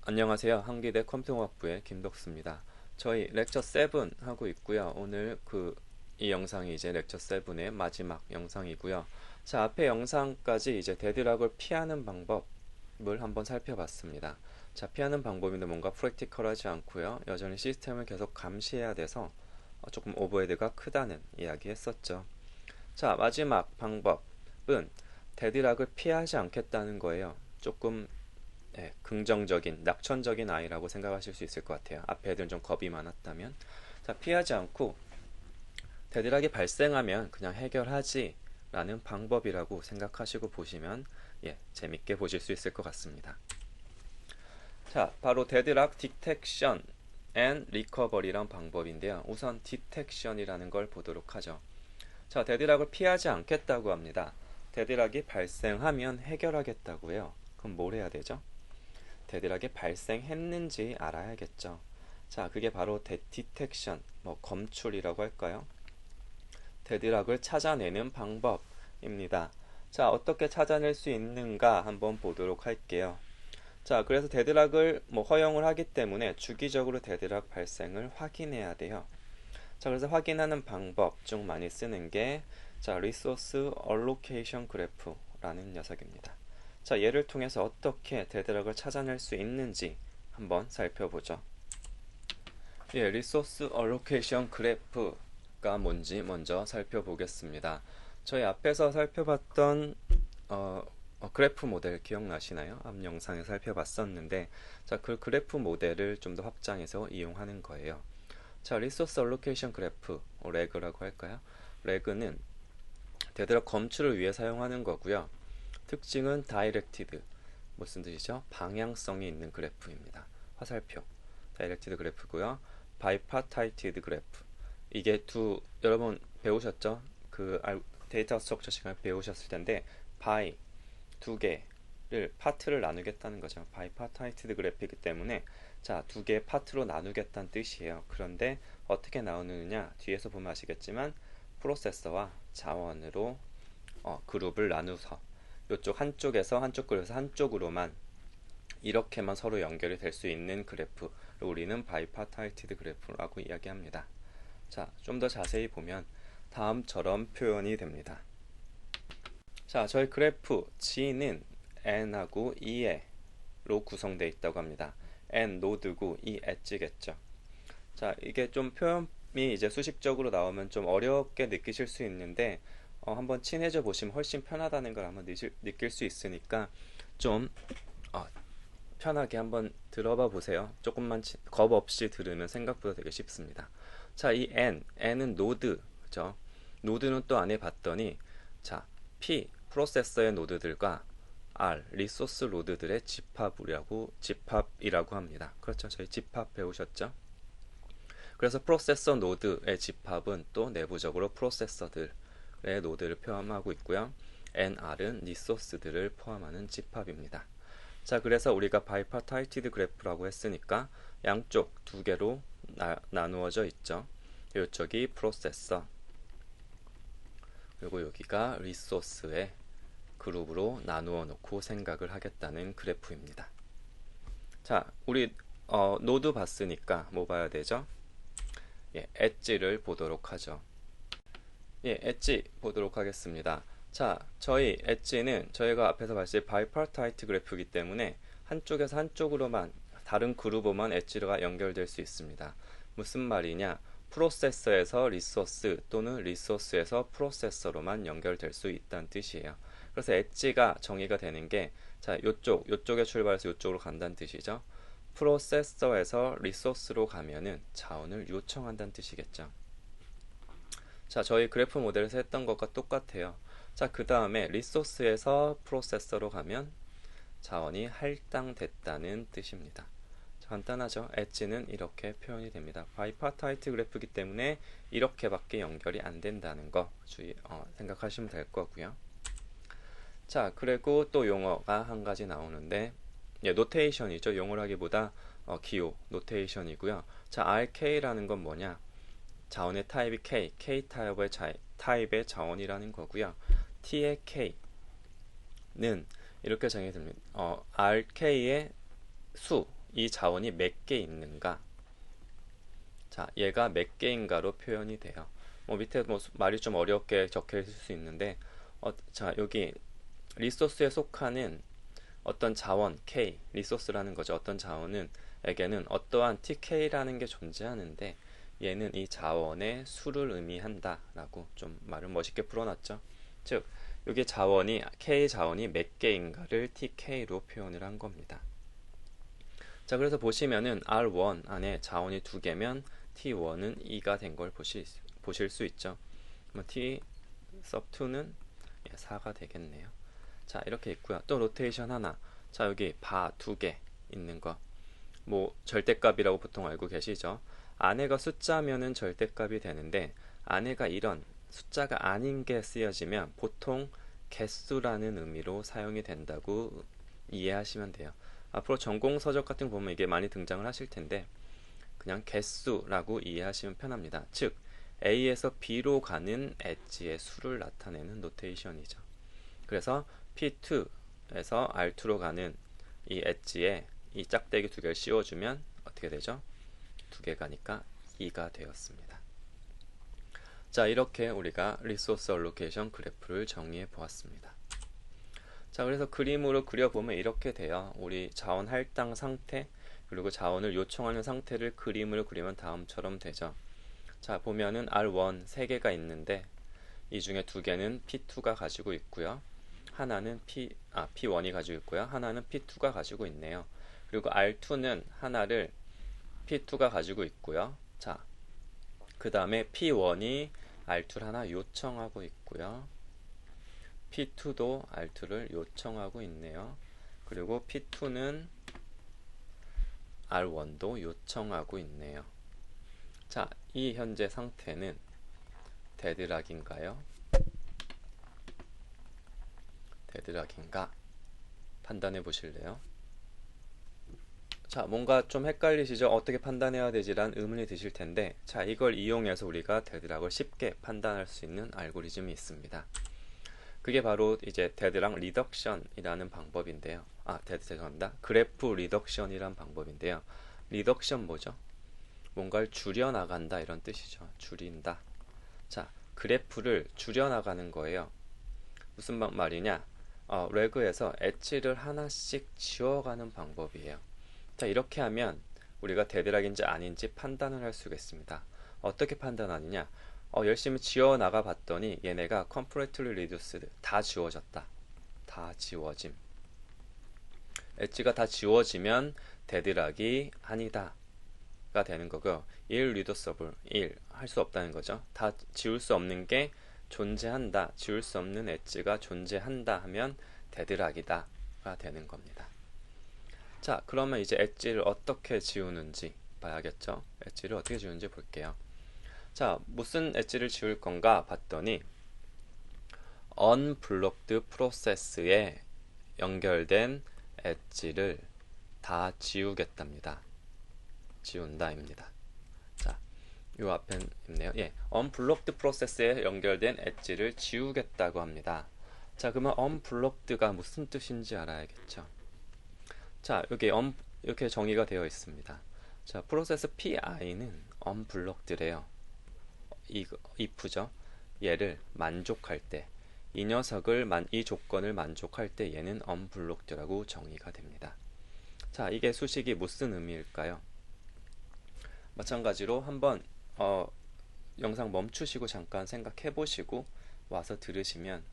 안녕하세요. 한기대 컴퓨터공학부의 김덕수입니다. 저희 렉처 7 하고 있고요. 오늘 이 영상이 이제 렉처 7의 마지막 영상이고요. 자, 앞에 영상까지 이제 데드락을 피하는 방법을 한번 살펴봤습니다. 자, 피하는 방법인데 뭔가 프랙티컬하지 않고요. 여전히 시스템을 계속 감시해야 돼서 조금 오버헤드가 크다는 이야기 했었죠. 자, 마지막 방법은 데드락을 피하지 않겠다는 거예요. 조금 긍정적인, 낙천적인 아이라고 생각하실 수 있을 것 같아요. 앞에 애들은 좀 겁이 많았다면. 자, 피하지 않고 데드락이 발생하면 그냥 해결하지 라는 방법이라고 생각하시고 보시면 재밌게 보실 수 있을 것 같습니다. 자, 바로 데드락 디텍션 앤 리커버리란 방법인데요. 우선 디텍션이라는 걸 보도록 하죠. 자, 데드락을 피하지 않겠다고 합니다. 데드락이 발생하면 해결하겠다고요. 그럼 뭘 해야 되죠? 데드락이 발생했는지 알아야겠죠. 자, 그게 바로 디텍션, 검출이라고 할까요? 데드락을 찾아내는 방법입니다. 자, 어떻게 찾아낼 수 있는가 한번 보도록 할게요. 자, 그래서 데드락을 허용을 하기 때문에 주기적으로 데드락 발생을 확인해야 돼요. 자, 그래서 확인하는 방법 중 많이 쓰는 게 리소스 얼로케이션 그래프라는 녀석입니다. 자, 얘를 통해서 어떻게 데드락을 찾아낼 수 있는지 한번 살펴보죠. 리소스 얼로케이션 그래프가 뭔지 먼저 살펴보겠습니다. 저희 앞에서 살펴봤던 그래프 모델 기억나시나요? 앞 영상에 살펴봤었는데, 자, 그 그래프 모델을 좀 더 확장해서 이용하는 거예요. 자, 리소스 얼로케이션 그래프, 레그라고 할까요? 레그는 데드락 검출을 위해 사용하는 거고요. 특징은 다이렉티드, 무슨 뜻이죠? 방향성이 있는 그래프입니다. 화살표, 다이렉티드 그래프고요. 바이파타이티드 그래프, 이게 여러분 배우셨죠? 데이터 스트럭처 시간에 배우셨을 텐데 바이, 두 개를 파트를 나누겠다는 거죠. 바이파타이티드 그래프이기 때문에 자, 두 개의 파트로 나누겠다는 뜻이에요. 그런데 어떻게 나누느냐? 뒤에서 보면 아시겠지만 프로세서와 자원으로 그룹을 나누서 이쪽 한쪽에서 한쪽 그룹에서 한쪽으로만 이렇게만 서로 연결이 될 수 있는 그래프를 우리는 바이파타이티드 그래프라고 이야기합니다. 자, 좀 더 자세히 보면 다음처럼 표현이 됩니다. 자, 저희 그래프 G는 N하고 E로 구성되어 있다고 합니다. N 노드고 E 엣지겠죠. 자, 이게 좀 표현이 이제 수식적으로 나오면 좀 어렵게 느끼실 수 있는데 한번 친해져 보시면 훨씬 편하다는 걸 한번 느낄 수 있으니까 좀 편하게 한번 들어봐 보세요. 조금만 겁 없이 들으면 생각보다 되게 쉽습니다. 자, 이 N은 노드, 그죠? 노드는 또 안 해봤더니, 자, P, 프로세서의 노드들과 R, 리소스 노드들의 집합이라고 합니다. 그렇죠? 저희 집합 배우셨죠? 그래서 프로세서 노드의 집합은 또 내부적으로 프로세서들의 노드를 포함하고 있고요. NR은 리소스들을 포함하는 집합입니다. 자, 그래서 우리가 바이파타이티드 그래프라고 했으니까 양쪽 두 개로 나누어져 있죠. 이쪽이 프로세서, 그리고 여기가 리소스의 그룹으로 나누어 놓고 생각을 하겠다는 그래프입니다. 자, 우리 노드 봤으니까 뭐 봐야 되죠? 엣지를 보도록 하죠. 엣지 보도록 하겠습니다. 자, 저희 엣지는 저희가 앞에서 봤을 때 바이파타이트 그래프이기 때문에 한쪽에서 한쪽으로만, 다른 그룹으로만 엣지가 연결될 수 있습니다. 무슨 말이냐? 프로세서에서 리소스 또는 리소스에서 프로세서로만 연결될 수 있다는 뜻이에요. 그래서 엣지가 정의가 되는 게, 자, 요쪽에 출발해서 요쪽으로 간다는 뜻이죠. 프로세서에서 리소스로 가면은 자원을 요청한다는 뜻이겠죠. 자, 저희 그래프 모델에서 했던 것과 똑같아요. 자, 그 다음에 리소스에서 프로세서로 가면 자원이 할당됐다는 뜻입니다. 자, 간단하죠? 엣지는 이렇게 표현이 됩니다. 바이파타이트 그래프이기 때문에 이렇게밖에 연결이 안 된다는 거 생각하시면 될 거고요. 자, 그리고 또 용어가 한 가지 나오는데, 노테이션이죠. 용어라기보다 기호, 노테이션이고요. 자, RK라는 건 뭐냐? 자원의 타입이 K 타입의 자원이라는 거고요. T의 K는 이렇게 정의됩니다. RK의 이 자원이 몇 개 있는가. 자, 얘가 몇 개인가로 표현이 돼요. 밑에 말이 좀 어렵게 적혀 있을 수 있는데, 자, 여기 리소스에 속하는 어떤 자원 K, 리소스라는 거죠. 어떤 자원은 에게는 어떠한 TK라는 게 존재하는데 얘는 이 자원의 수를 의미한다 라고 좀 말을 멋있게 풀어놨죠. 즉 여기 자원이 K 자원이 몇 개인가를 TK로 표현을 한 겁니다. 자, 그래서 보시면은 R1 안에 자원이 2개면 T1은 2가 된 걸 보실 수 있죠. T sub 2는 4가 되겠네요. 자, 이렇게 있고요. 또 로테이션 하나. 자, 여기 바 2개 있는 거. 절대값이라고 보통 알고 계시죠? 안에가 숫자면은 절대값이 되는데 안에가 이런 숫자가 아닌 게 쓰여지면 보통 개수라는 의미로 사용이 된다고 이해하시면 돼요. 앞으로 전공 서적 같은 거 보면 이게 많이 등장을 하실 텐데 그냥 개수라고 이해하시면 편합니다. 즉 A에서 B로 가는 엣지의 수를 나타내는 노테이션이죠. 그래서 P2에서 R2로 가는 이 엣지에 이 짝대기 2개를 씌워주면 어떻게 되죠? 2개 가니까 2가 되었습니다. 자, 이렇게 우리가 리소스 얼로케이션 그래프를 정의해 보았습니다. 자, 그래서 그림으로 그려보면 이렇게 돼요. 우리 자원 할당 상태 그리고 자원을 요청하는 상태를 그림으로 그리면 다음처럼 되죠. 자, 보면은 R1 3개가 있는데 이 중에 2개는 P2가 가지고 있고요. 하나는 P1이 가지고 있고요. 하나는 P2가 가지고 있네요. 그리고 R2는 하나를 P2가 가지고 있고요. 자, 그 다음에 P1이 R2를 하나 요청하고 있고요. P2도 R2를 요청하고 있네요. 그리고 P2는 R1도 요청하고 있네요. 자, 이 현재 상태는 데드락인가요? 데드락인가? 판단해 보실래요? 자, 뭔가 좀 헷갈리시죠? 어떻게 판단해야 되지란 의문이 드실 텐데, 자, 이걸 이용해서 우리가 데드락을 쉽게 판단할 수 있는 알고리즘이 있습니다. 그게 바로 이제 데드락 리덕션이라는 방법인데요. 죄송합니다. 그래프 리덕션이란 방법인데요. 리덕션 뭐죠? 뭔가를 줄여나간다 이런 뜻이죠. 줄인다. 자, 그래프를 줄여나가는 거예요. 무슨 말이냐? 레그에서 엣지를 하나씩 지워가는 방법이에요. 자, 이렇게 하면 우리가 데드락인지 아닌지 판단을 할 수가 있습니다. 어떻게 판단하느냐? 열심히 지워나가 봤더니 얘네가 completely reduced, 다 지워졌다. 다 지워짐. 엣지가 다 지워지면 데드락이 아니다 가 되는 거고요. irreducible, 할 수 없다는 거죠. 다 지울 수 없는 게 존재한다, 지울 수 없는 엣지가 존재한다 하면 데드락이다 가 되는 겁니다. 자, 그러면 이제 엣지를 어떻게 지우는지 봐야겠죠. 엣지를 어떻게 지우는지 볼게요. 자, 무슨 엣지를 지울 건가 봤더니 unblocked process에 연결된 엣지를 다 지우겠답니다. 지운다입니다. 자, 요 앞에 있네요. 예, unblocked process에 연결된 엣지를 지우겠다고 합니다. 자, 그러면 unblocked가 무슨 뜻인지 알아야겠죠. 자, 여기 이렇게 정의가 되어 있습니다. 자, 프로세스 PI는 unblocked래요. if죠. 얘를 만족할 때, 이 조건을 만족할 때 얘는 unblocked라고 정의가 됩니다. 자, 이게 수식이 무슨 의미일까요? 마찬가지로 한번 영상 멈추시고 잠깐 생각해 보시고 와서 들으시면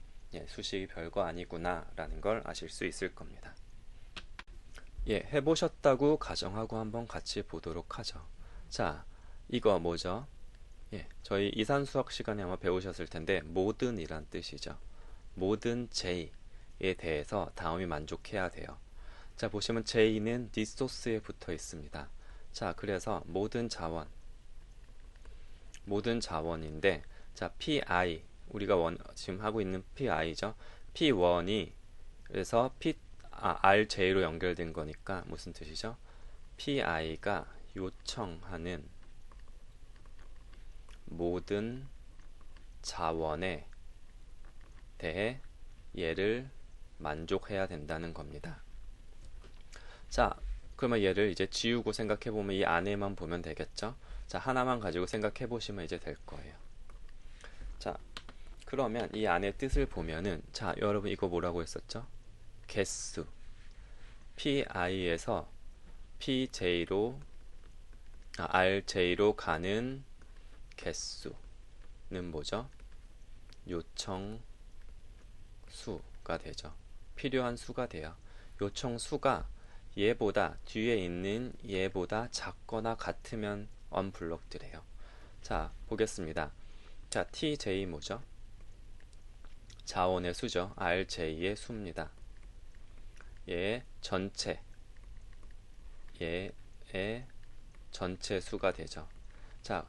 수식이 별거 아니구나 라는 걸 아실 수 있을 겁니다. 해보셨다고 가정하고 한번 같이 보도록 하죠. 자, 이거 뭐죠? 저희 이산수학 시간에 아마 배우셨을 텐데 모든이란 뜻이죠. 모든 J에 대해서 다음이 만족해야 돼요. 자, 보시면 J는 리소스에 붙어 있습니다. 자, 그래서 모든 자원인데, 자, PI, 우리가 지금 하고 있는 PI죠. P1이, 그래서 RJ로 연결된 거니까 무슨 뜻이죠? PI가 요청하는 모든 자원에 대해 얘를 만족해야 된다는 겁니다. 자, 그러면 얘를 이제 지우고 생각해 보면 이 안에만 보면 되겠죠? 자, 하나만 가지고 생각해 보시면 이제 될 거예요. 자, 그러면 이 안의 뜻을 보면은, 자, 여러분 이거 뭐라고 했었죠? 개수. PI에서 PJ로, RJ로 가는 개수는 뭐죠? 요청 수가 되죠. 필요한 수가 돼요. 요청 수가 얘보다, 뒤에 있는 얘보다 작거나 같으면 언블록드래요. 자, 보겠습니다. 자, TJ 뭐죠? 자원의 수죠. RJ의 수입니다. 얘의 전체, 얘의 전체 수가 되죠. 자,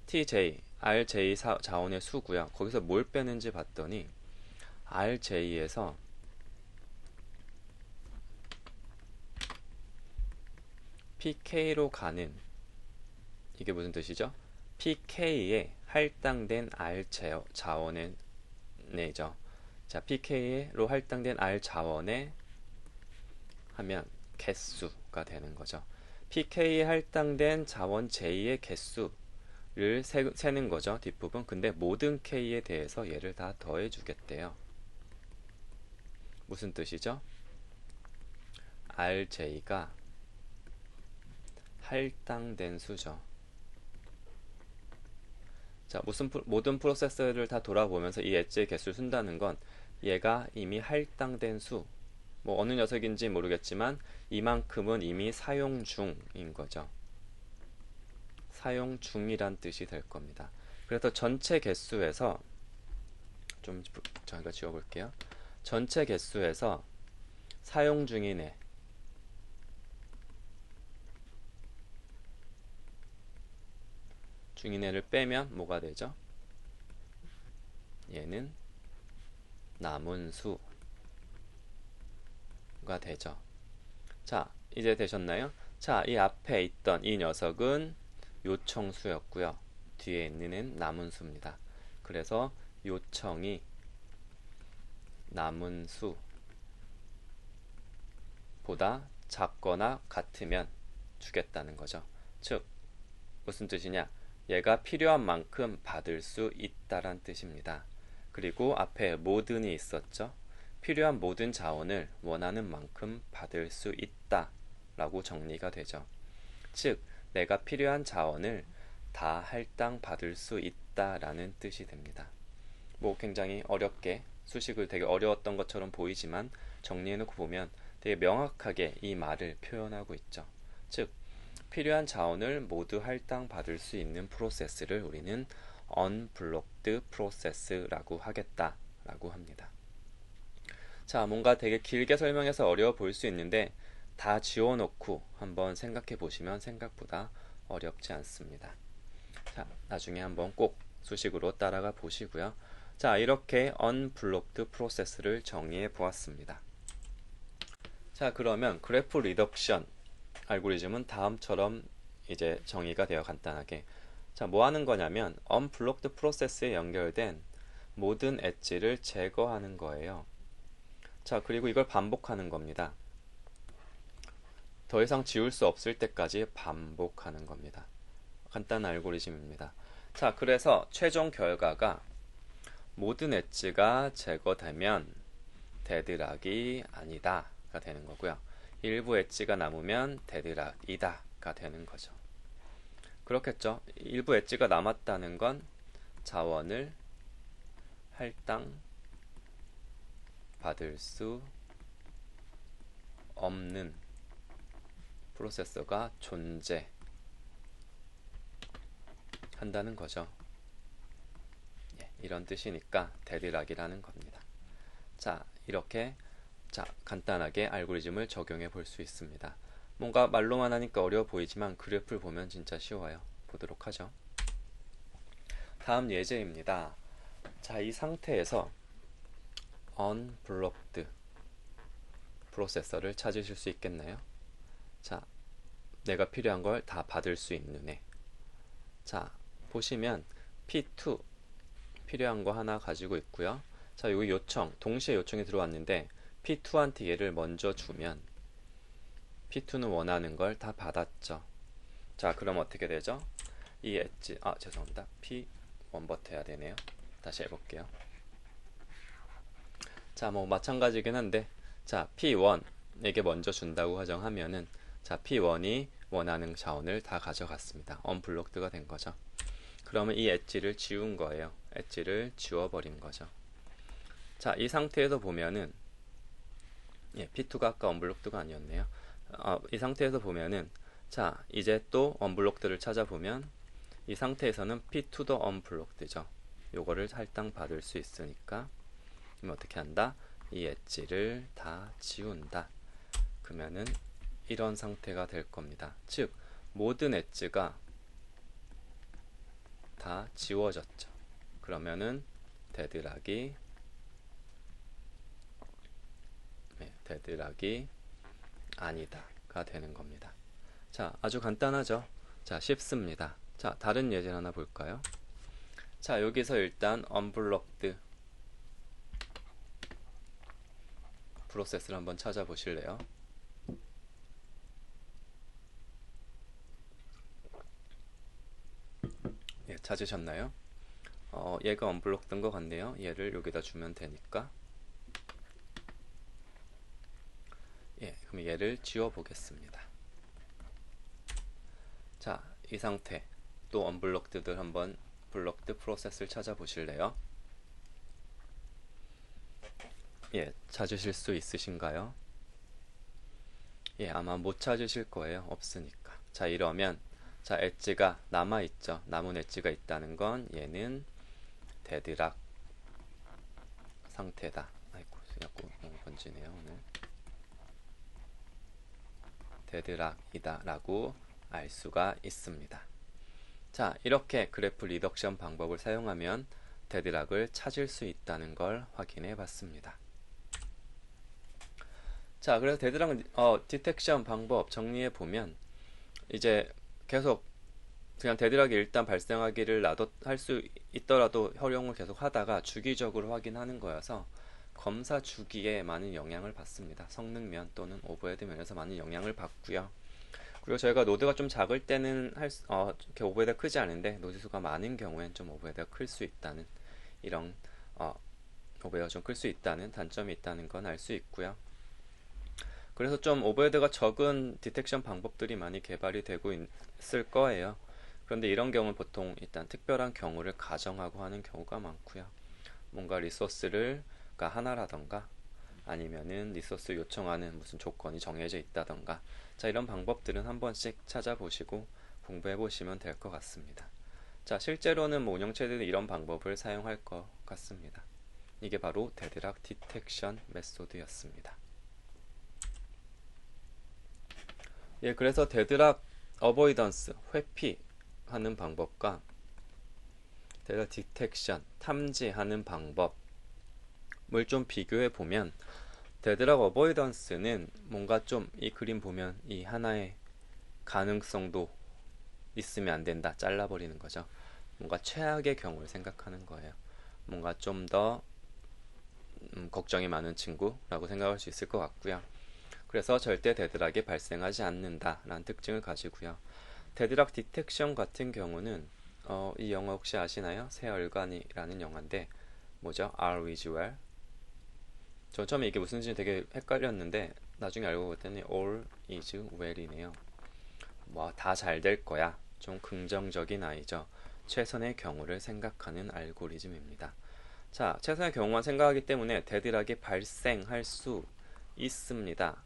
TJ, RJ 자원의 수고요. 거기서 뭘 빼는지 봤더니 RJ에서 PK로 가는, 이게 무슨 뜻이죠? PK에 할당된 R 자원의 네죠. 자, PK로 할당된 R 자원에 하면 개수가 되는 거죠. PK에 할당된 자원 J의 개수를 세는 거죠. 뒷부분. 근데 모든 K에 대해서 얘를 다 더해 주겠대요. 무슨 뜻이죠? RJ가 할당된 수죠. 자, 모든 프로세스를 다 돌아보면서 이 엣지의 개수를 쓴다는 건 얘가 이미 할당된 수, 뭐 어느 녀석인지 모르겠지만 이만큼은 이미 사용 중인 거죠. 사용 중이란 뜻이 될 겁니다. 그래서 전체 개수에서 좀 저희가 지워볼게요. 전체 개수에서 사용 중인 애, 중인애를 빼면 뭐가 되죠? 얘는 남은 수가 되죠. 자, 이제 되셨나요? 자, 이 앞에 있던 이 녀석은 요청수였고요. 뒤에 있는 애는 남은 수입니다. 그래서 요청이 남은 수보다 작거나 같으면 주겠다는 거죠. 즉, 무슨 뜻이냐? 얘가 필요한 만큼 받을 수 있다란 뜻입니다. 그리고 앞에 모든이 있었죠. 필요한 모든 자원을 원하는 만큼 받을 수 있다 라고 정리가 되죠. 즉, 내가 필요한 자원을 다 할당 받을 수 있다 라는 뜻이 됩니다. 뭐 굉장히 어렵게, 수식을 되게 어려웠던 것처럼 보이지만 정리해놓고 보면 되게 명확하게 이 말을 표현하고 있죠. 즉, 필요한 자원을 모두 할당 받을 수 있는 프로세스를 우리는 unblocked process라고 하겠다라고 합니다. 자, 뭔가 되게 길게 설명해서 어려워 보일 수 있는데 다 지워놓고 한번 생각해 보시면 생각보다 어렵지 않습니다. 자, 나중에 한번 꼭 수식으로 따라가 보시고요. 자, 이렇게 unblocked process를 정리해 보았습니다. 자, 그러면 그래프 리덕션 알고리즘은 다음처럼 이제 정의가 되어 간단하게, 자, 뭐 하는 거냐면 unblocked process에 연결된 모든 엣지를 제거하는 거예요. 자, 그리고 이걸 반복하는 겁니다. 더 이상 지울 수 없을 때까지 반복하는 겁니다. 간단한 알고리즘입니다. 자, 그래서 최종 결과가 모든 엣지가 제거되면 데드락이 아니다가 되는 거고요. 일부 엣지가 남으면 데드락이다가 되는 거죠. 그렇겠죠. 일부 엣지가 남았다는 건 자원을 할당 받을 수 없는 프로세서가 존재한다는 거죠. 예, 이런 뜻이니까 데드락이라는 겁니다. 자, 이렇게 간단하게 알고리즘을 적용해 볼 수 있습니다. 뭔가 말로만 하니까 어려워 보이지만 그래프를 보면 진짜 쉬워요. 보도록 하죠. 다음 예제입니다. 자, 이 상태에서 unblocked 프로세서를 찾으실 수 있겠나요? 자, 내가 필요한 걸 다 받을 수 있는 애. 자, 보시면 P2 필요한 거 하나 가지고 있고요. 자, 여기 요청, 동시에 요청이 들어왔는데 P2한테 얘를 먼저 주면 P2는 원하는 걸 다 받았죠. 자, 그럼 어떻게 되죠? 이 엣지, 죄송합니다. P1부터 해야 되네요. 다시 해볼게요. 자, 뭐 마찬가지긴 한데, 자, P1에게 먼저 준다고 가정하면은, 자, P1이 원하는 자원을 다 가져갔습니다. 언블록드가 된 거죠. 그러면 이 엣지를 지운 거예요. 엣지를 지워버린 거죠. 자, 이 상태에서 보면은, P2가 아까 언블록드가 아니었네요. 이 상태에서 보면은, 자, 이제 또 언블록드를 찾아보면, 이 상태에서는 P2도 언블록드죠. 요거를 할당 받을 수 있으니까, 그럼 어떻게 한다? 이 엣지를 다 지운다. 그러면은 이런 상태가 될 겁니다. 즉, 모든 엣지가 다 지워졌죠. 그러면은 데드락이 아니다가 되는 겁니다. 자, 아주 간단하죠. 자, 쉽습니다. 자, 다른 예제 하나 볼까요? 자, 여기서 일단 언블록드 프로세스를 한번 찾아보실래요? 찾으셨나요? 얘가 언블록된 것 같네요. 얘를 여기다 주면 되니까. 그럼 얘를 지워 보겠습니다. 자, 이 상태 또 언블록드들 한번 블록드 프로세스를 찾아보실래요? 찾으실 수 있으신가요? 아마 못 찾으실 거예요. 없으니까. 자, 이러면 자, 엣지가 남아있죠. 남은 엣지가 있다는 건 얘는 데드락 상태다. 아이고, 자꾸 너무 번지네요, 오늘. 데드락이다 라고 알 수가 있습니다. 자, 이렇게 그래프 리덕션 방법을 사용하면 데드락을 찾을 수 있다는 걸 확인해 봤습니다. 자, 그래서 데드락 디텍션 방법 정리해 보면 이제 계속 그냥 데드락이 일단 발생하기를 할 수 있더라도 활용을 계속 하다가 주기적으로 확인하는 거여서 검사 주기에 많은 영향을 받습니다. 성능면 또는 오버헤드 면에서 많은 영향을 받고요. 그리고 저희가 노드가 좀 작을 때는 이렇게 오버헤드가 크지 않은데 노드 수가 많은 경우엔 좀 오버헤드가 클 수 있다는 이런 오버헤드가 좀 클 수 있다는 단점이 있다는 건 알 수 있고요. 그래서 좀 오버헤드가 적은 디텍션 방법들이 많이 개발이 되고 있을 거예요. 그런데 이런 경우는 보통 일단 특별한 경우를 가정하고 하는 경우가 많고요. 뭔가 리소스가 하나라던가 아니면은 리소스 요청하는 무슨 조건이 정해져 있다던가 자, 이런 방법들은 한 번씩 찾아보시고 공부해 보시면 될 것 같습니다. 자, 실제로는 뭐 운영체들은 이런 방법을 사용할 것 같습니다. 이게 바로 데드락 디텍션 메소드였습니다. 그래서 데드락 어보이던스 회피하는 방법과 데드락 디텍션 탐지하는 방법을 좀 비교해 보면 데드락 어보이던스는 뭔가 좀 이 그림 보면 이 하나의 가능성도 있으면 안 된다 잘라버리는 거죠. 뭔가 최악의 경우를 생각하는 거예요. 뭔가 좀 더 걱정이 많은 친구라고 생각할 수 있을 것 같고요. 그래서 절대 데드락이 발생하지 않는다라는 특징을 가지고요. 데드락 디텍션 같은 경우는 이 영화 혹시 아시나요? 새 얼간이라는 영화인데 뭐죠? All is well. 저 처음에 이게 무슨 뜻인지 되게 헷갈렸는데 나중에 알고 봤더니 All is well이네요. 뭐 다 잘 될 거야. 좀 긍정적인 아이죠. 최선의 경우를 생각하는 알고리즘입니다. 자, 최선의 경우만 생각하기 때문에 데드락이 발생할 수 있습니다.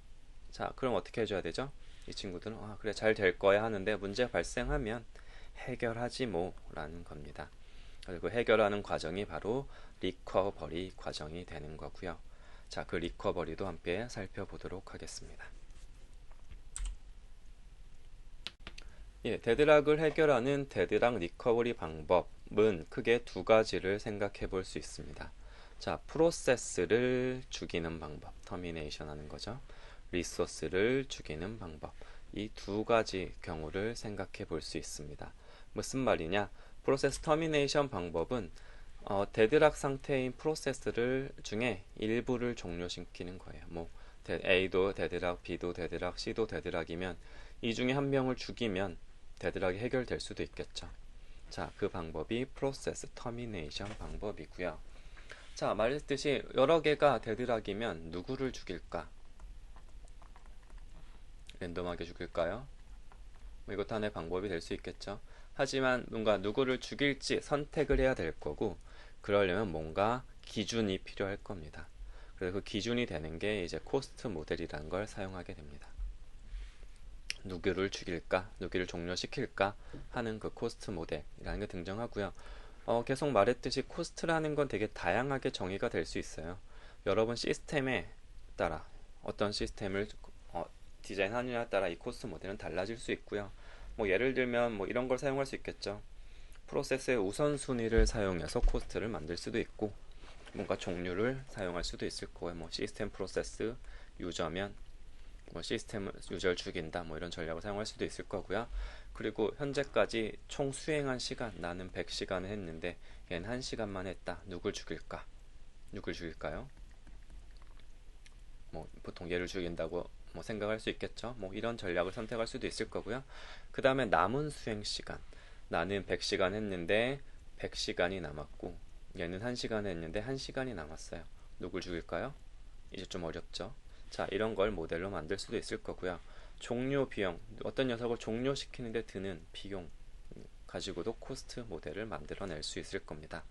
자, 그럼 어떻게 해줘야 되죠? 이 친구들은 그래 잘 될 거야 하는데 문제가 발생하면 해결하지 뭐 라는 겁니다. 그리고 해결하는 과정이 바로 리커버리 과정이 되는 거고요. 자, 그 리커버리도 함께 살펴보도록 하겠습니다. 데드락을 해결하는 데드락 리커버리 방법은 크게 두 가지를 생각해 볼 수 있습니다. 자, 프로세스를 죽이는 방법, 터미네이션 하는 거죠. 리소스를 죽이는 방법, 이 두 가지 경우를 생각해 볼 수 있습니다. 무슨 말이냐? 프로세스 터미네이션 방법은 데드락 상태인 프로세스를 중에 일부를 종료시키는 거예요. 뭐 A도 데드락, B도 데드락, C도 데드락이면 이 중에 한 명을 죽이면 데드락이 해결될 수도 있겠죠. 자, 그 방법이 프로세스 터미네이션 방법이고요. 자, 말했듯이 여러 개가 데드락이면 누구를 죽일까? 랜덤하게 죽일까요? 뭐 이것도 하나의 방법이 될 수 있겠죠. 하지만 뭔가 누구를 죽일지 선택을 해야 될 거고, 그러려면 뭔가 기준이 필요할 겁니다. 그래서 그 기준이 되는 게 이제 코스트 모델이라는 걸 사용하게 됩니다. 누구를 죽일까, 누구를 종료시킬까 하는 그 코스트 모델이라는 게 등장하고요. 계속 말했듯이 코스트라는 건 되게 다양하게 정의가 될 수 있어요. 여러분 시스템에 따라 어떤 시스템을 디자인하느냐에 따라 이 코스트 모델은 달라질 수 있고요. 뭐 예를 들면 뭐 이런 걸 사용할 수 있겠죠. 프로세스의 우선순위를 사용해서 코스트를 만들 수도 있고, 뭔가 종류를 사용할 수도 있을 거예요. 뭐 시스템 프로세스 유저면 뭐 시스템 유저를 죽인다, 뭐 이런 전략을 사용할 수도 있을 거고요. 그리고 현재까지 총 수행한 시간, 나는 100시간을 했는데 얘는 1시간만 했다. 누굴 죽일까? 누굴 죽일까요? 뭐 보통 얘를 죽인다고 뭐 생각할 수 있겠죠. 뭐 이런 전략을 선택할 수도 있을 거고요. 그 다음에 남은 수행 시간, 나는 100시간 했는데 100시간이 남았고 얘는 1시간 했는데 1시간이 남았어요. 누굴 죽일까요? 이제 좀 어렵죠. 자, 이런 걸 모델로 만들 수도 있을 거고요. 종료 비용, 어떤 녀석을 종료시키는데 드는 비용 가지고도 코스트 모델을 만들어낼 수 있을 겁니다.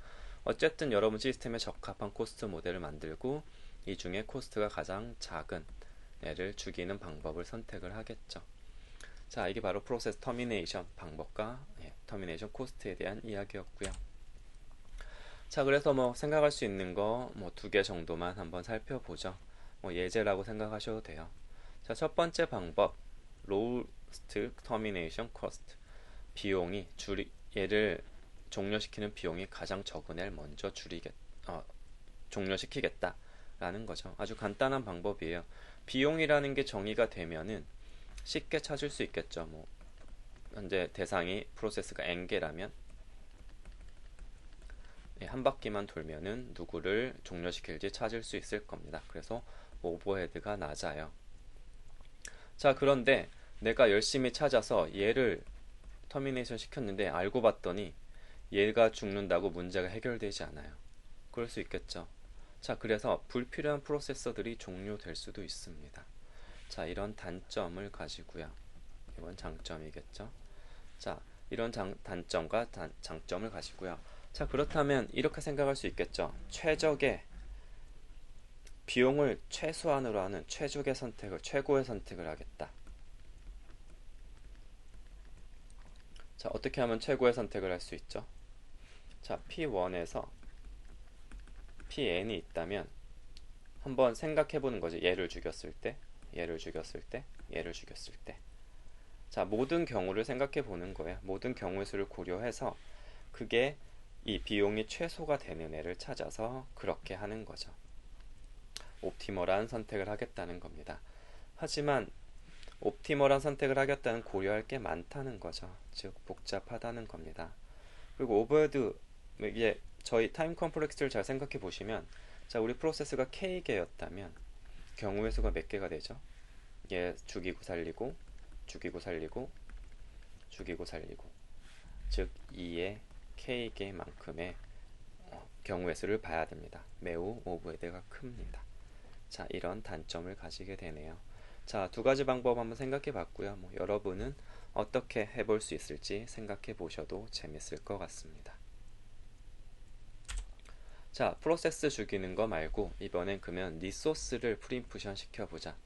어쨌든 여러분 시스템에 적합한 코스트 모델을 만들고 이 중에 코스트가 가장 작은 애를 죽이는 방법을 선택을 하겠죠. 자, 이게 바로 프로세스 터미네이션 방법과 터미네이션 코스트에 대한 이야기였고요. 자, 그래서 뭐 생각할 수 있는 거 뭐 2개 정도만 한번 살펴보죠. 뭐 예제라고 생각하셔도 돼요. 자, 첫 번째 방법, lowest termination cost. 비용이 얘를 종료시키는 비용이 가장 적은 애를 먼저 종료시키겠다라는 거죠. 아주 간단한 방법이에요. 비용이라는 게 정의가 되면은 쉽게 찾을 수 있겠죠. 뭐 현재 대상이 프로세스가 n개라면 한 바퀴만 돌면은 누구를 종료시킬지 찾을 수 있을 겁니다. 그래서 오버헤드가 낮아요. 자, 그런데 내가 열심히 찾아서 얘를 터미네이션 시켰는데 알고 봤더니 얘가 죽는다고 문제가 해결되지 않아요. 그럴 수 있겠죠. 자, 그래서 불필요한 프로세서들이 종료될 수도 있습니다. 자, 이런 단점을 가지고요. 이건 장점이겠죠. 자, 이런 단점과 장점을 가지고요. 자, 그렇다면 이렇게 생각할 수 있겠죠. 최적의 비용을 최소한으로 하는 최적의 선택을, 최고의 선택을 하겠다. 자, 어떻게 하면 최고의 선택을 할 수 있죠? 자, P1에서 Pn이 있다면 한번 생각해 보는 거죠. 얘를 죽였을 때, 얘를 죽였을 때, 얘를 죽였을 때. 자, 모든 경우를 생각해 보는 거예요. 모든 경우의 수를 고려해서 그게 이 비용이 최소가 되는 애를 찾아서 그렇게 하는 거죠. 옵티멀한 선택을 하겠다는 겁니다. 하지만 옵티멀한 선택을 하겠다는 고려할 게 많다는 거죠. 즉 복잡하다는 겁니다. 그리고 오버헤드, 이게 저희 타임 컴플렉스를 잘 생각해 보시면, 자, 우리 프로세스가 K개였다면 경우의 수가 몇 개가 되죠? 얘 죽이고 살리고, 죽이고 살리고, 죽이고 살리고, 즉 2의 K개만큼의 경우의 수를 봐야 됩니다. 매우 오버헤드가 큽니다. 자, 이런 단점을 가지게 되네요. 자, 2가지 방법 한번 생각해 봤고요. 뭐 여러분은 어떻게 해볼 수 있을지 생각해 보셔도 재밌을 것 같습니다. 자, 프로세스 죽이는 거 말고 이번엔 그러면 리소스를 프리인푸션 시켜보자.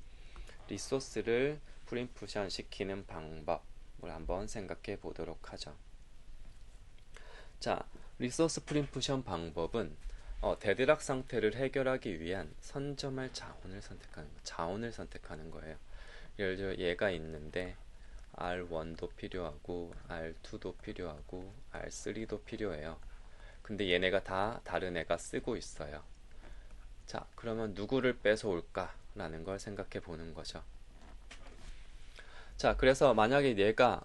리소스를 프리인푸션 시키는 방법을 한번 생각해 보도록 하죠. 자, 리소스 프리인푸션 방법은 데드락 상태를 해결하기 위한 선점할 자원을 선택하는 거예요. 예를 들어 얘가 있는데 R1도 필요하고 R2도 필요하고 R3도 필요해요. 근데 얘네가 다 다른 애가 쓰고 있어요. 자, 그러면 누구를 뺏어올까? 라는 걸 생각해 보는 거죠. 자, 그래서 만약에 얘가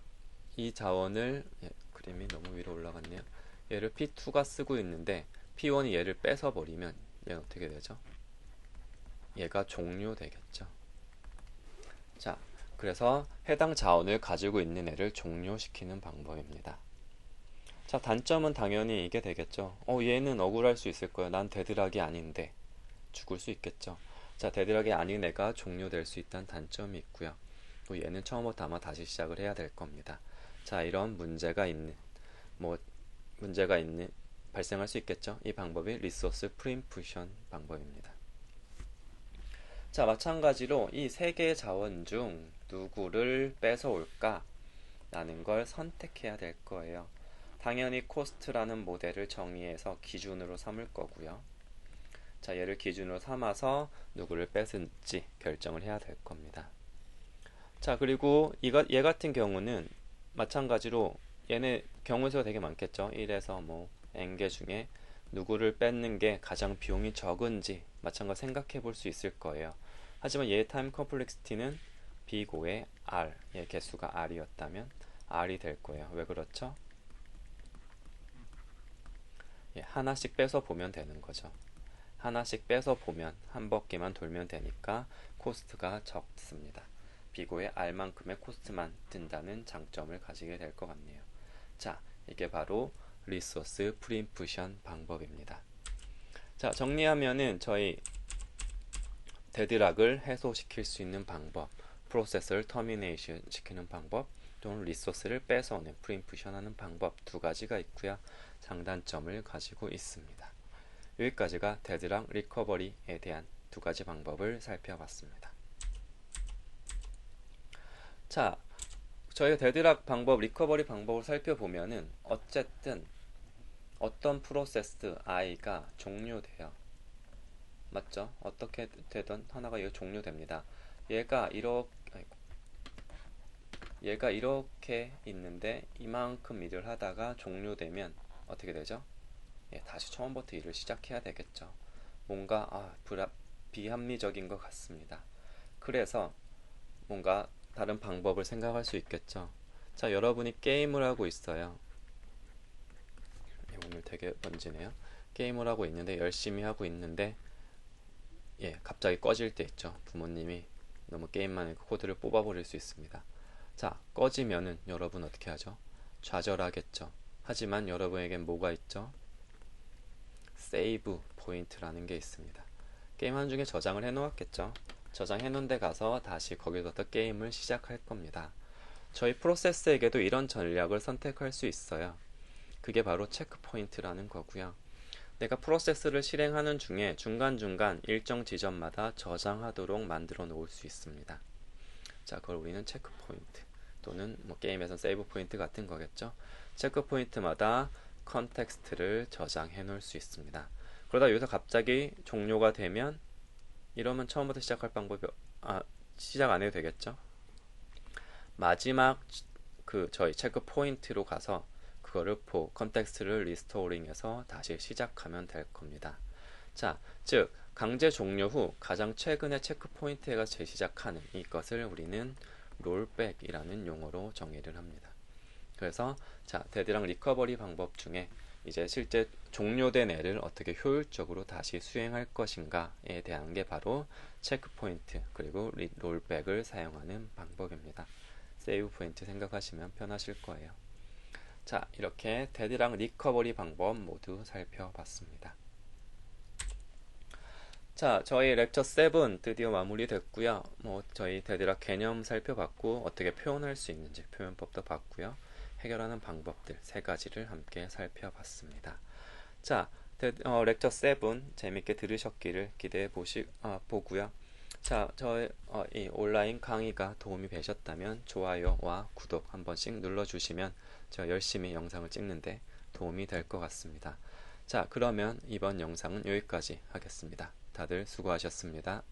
이 자원을, 그림이 너무 위로 올라갔네요. 얘를 P2가 쓰고 있는데 P1이 얘를 뺏어버리면 얘는 어떻게 되죠? 얘가 종료되겠죠. 자, 그래서 해당 자원을 가지고 있는 애를 종료시키는 방법입니다. 자, 단점은 당연히 이게 되겠죠. 얘는 억울할 수 있을 거예요. 난 데드락이 아닌데. 죽을 수 있겠죠. 자, 데드락이 아닌 애가 종료될 수 있다는 단점이 있고요. 또 얘는 처음부터 아마 다시 시작을 해야 될 겁니다. 자, 이런 문제가 있는 발생할 수 있겠죠. 이 방법이 리소스 프리앰프션 방법입니다. 자, 마찬가지로 이 세 개의 자원 중 누구를 뺏어올까? 라는 걸 선택해야 될 거예요. 당연히 코스트라는 모델을 정의해서 기준으로 삼을 거고요. 자, 얘를 기준으로 삼아서 누구를 뺏을지 결정을 해야 될 겁니다. 자, 그리고 얘 같은 경우는 마찬가지로 얘네 경우 수가 되게 많겠죠. 1에서 n개 중에 누구를 뺏는 게 가장 비용이 적은지 마찬가지로 생각해 볼 수 있을 거예요. 하지만 얘의 타임 컴플렉시티는 b고의 r, 얘 개수가 r이었다면 r이 될 거예요. 왜 그렇죠? 하나씩 빼서 보면 되는 거죠. 하나씩 빼서 보면 한 바퀴만 돌면 되니까 코스트가 적습니다. 비고의 r만큼의 코스트만 든다는 장점을 가지게 될 것 같네요. 자, 이게 바로 리소스 프리앰프션 방법입니다. 자, 정리하면은 저희 데드락을 해소시킬 수 있는 방법, 프로세서를 터미네이션 시키는 방법, 또는 리소스를 뺏어오는 프리앰프션 하는 방법 두 가지가 있고요. 장단점을 가지고 있습니다. 여기까지가 데드락 리커버리에 대한 두 가지 방법을 살펴봤습니다. 자, 저희가 데드락 방법, 리커버리 방법을 살펴보면은 어쨌든 어떤 프로세스 i가 종료돼요. 맞죠? 어떻게 되든 하나가 이거 종료됩니다. 얘가 이렇게 있는데 이만큼 일을 하다가 종료되면 어떻게 되죠? 다시 처음부터 일을 시작해야 되겠죠. 뭔가 비합리적인 것 같습니다. 그래서 뭔가 다른 방법을 생각할 수 있겠죠. 자, 여러분이 게임을 하고 있어요. 오늘 되게 번지네요. 게임을 하고 있는데 열심히 하고 있는데 갑자기 꺼질 때 있죠. 부모님이 너무 게임만 해서 코드를 뽑아버릴 수 있습니다. 자, 꺼지면은 여러분 어떻게 하죠? 좌절하겠죠. 하지만 여러분에겐 뭐가 있죠? 세이브 포인트라는 게 있습니다. 게임하는 중에 저장을 해놓았겠죠. 저장해놓은 데 가서 다시 거기서부터 게임을 시작할 겁니다. 저희 프로세스에게도 이런 전략을 선택할 수 있어요. 그게 바로 체크 포인트라는 거고요. 내가 프로세스를 실행하는 중에 중간중간 일정 지점마다 저장하도록 만들어 놓을 수 있습니다. 자, 그걸 우리는 체크 포인트 또는 게임에선 세이브 포인트 같은 거겠죠. 체크 포인트마다 컨텍스트를 저장해 놓을 수 있습니다. 그러다 여기서 갑자기 종료가 되면 이러면 처음부터 시작할 방법이 시작 안 해도 되겠죠. 마지막 저희 체크 포인트로 가서 그거를 컨텍스트를 리스토어링해서 다시 시작하면 될 겁니다. 자, 즉 강제 종료 후 가장 최근에 체크 포인트가 재시작하는 이것을 우리는 롤백이라는 용어로 정의를 합니다. 그래서 자, 데드락 리커버리 방법 중에 이제 실제 종료된 애를 어떻게 효율적으로 다시 수행할 것인가에 대한 게 바로 체크 포인트 그리고 롤백을 사용하는 방법입니다. 세이브 포인트 생각하시면 편하실 거예요. 자, 이렇게 데드락 리커버리 방법 모두 살펴봤습니다. 자, 저희 렉처 7 드디어 마무리됐고요. 저희 데드락 개념 살펴봤고 어떻게 표현할 수 있는지 표현법도 봤고요. 해결하는 방법들 세 가지를 함께 살펴봤습니다. 자, 렉처 7 재밌게 들으셨기를 기대해 보고요. 자, 저의 이 온라인 강의가 도움이 되셨다면 좋아요와 구독 한 번씩 눌러주시면 제가 열심히 영상을 찍는데 도움이 될 것 같습니다. 자, 그러면 이번 영상은 여기까지 하겠습니다. 다들 수고하셨습니다.